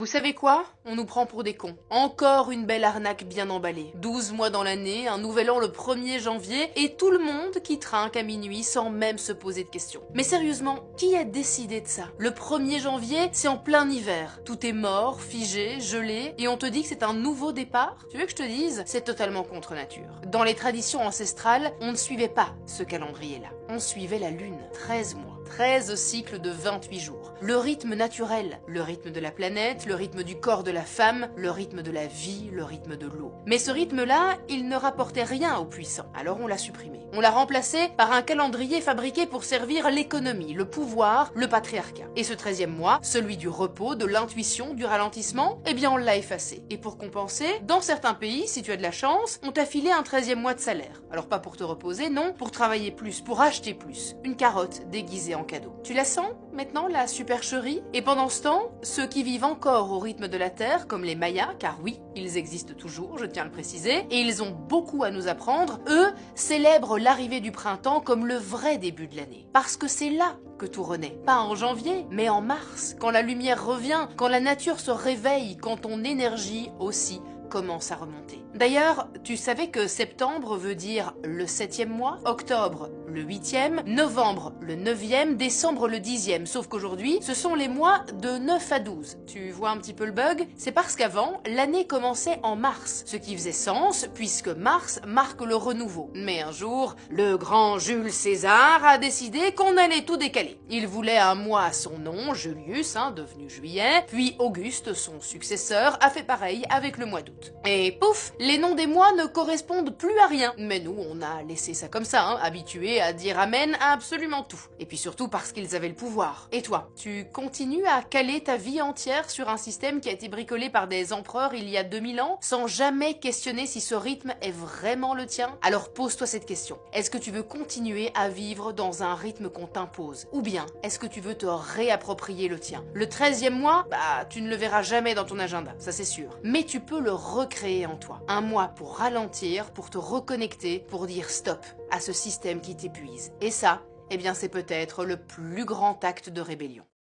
Vous savez quoi? On nous prend pour des cons. Encore une belle arnaque bien emballée. 12 mois dans l'année, un nouvel an le 1er janvier, et tout le monde qui trinque à minuit sans même se poser de questions. Mais sérieusement, qui a décidé de ça? Le 1er janvier, c'est en plein hiver. Tout est mort, figé, gelé, et on te dit que c'est un nouveau départ? Tu veux que je te dise? C'est totalement contre nature. Dans les traditions ancestrales, on ne suivait pas ce calendrier-là. On suivait la lune. 13 mois. 13 cycles de 28 jours. Le rythme naturel, le rythme de la planète, le rythme du corps de la femme, le rythme de la vie, le rythme de l'eau. Mais ce rythme-là, il ne rapportait rien aux puissants, alors on l'a supprimé. On l'a remplacé par un calendrier fabriqué pour servir l'économie, le pouvoir, le patriarcat. Et ce 13e mois, celui du repos, de l'intuition, du ralentissement, eh bien on l'a effacé. Et pour compenser, dans certains pays, si tu as de la chance, on t'a filé un 13e mois de salaire. Alors pas pour te reposer, non, pour travailler plus, pour acheter plus. Une carotte déguisée en cadeau. Tu la sens, maintenant, la supercherie? Et pendant ce temps, ceux qui vivent encore au rythme de la Terre, comme les Mayas, car oui, ils existent toujours, je tiens à le préciser, et ils ont beaucoup à nous apprendre, eux célèbrent l'arrivée du printemps comme le vrai début de l'année. Parce que c'est là que tout renaît. Pas en janvier, mais en mars, quand la lumière revient, quand la nature se réveille, quand ton énergie aussi commence à remonter. D'ailleurs, tu savais que septembre veut dire le 7e mois, octobre le 8e, novembre le 9e, décembre le 10e, sauf qu'aujourd'hui, ce sont les mois de 9 à 12. Tu vois un petit peu le bug? C'est parce qu'avant, l'année commençait en mars, ce qui faisait sens puisque mars marque le renouveau. Mais un jour, le grand Jules César a décidé qu'on allait tout décaler. Il voulait un mois à son nom, Julius, devenu juillet, puis Auguste, son successeur, a fait pareil avec le mois d'août. Et pouf, les noms des mois ne correspondent plus à rien. Mais nous, on a laissé ça comme ça, habitués à dire amen à absolument tout. Et puis surtout parce qu'ils avaient le pouvoir. Et toi, tu continues à caler ta vie entière sur un système qui a été bricolé par des empereurs il y a 2000 ans, sans jamais questionner si ce rythme est vraiment le tien? Alors pose-toi cette question. Est-ce que tu veux continuer à vivre dans un rythme qu'on t'impose? Ou bien, est-ce que tu veux te réapproprier le tien? Le 13e mois, tu ne le verras jamais dans ton agenda, ça c'est sûr. Mais tu peux le recréer en toi. Un mois pour ralentir, pour te reconnecter, pour dire stop à ce système qui t'épuise. Et ça, eh bien c'est peut-être le plus grand acte de rébellion.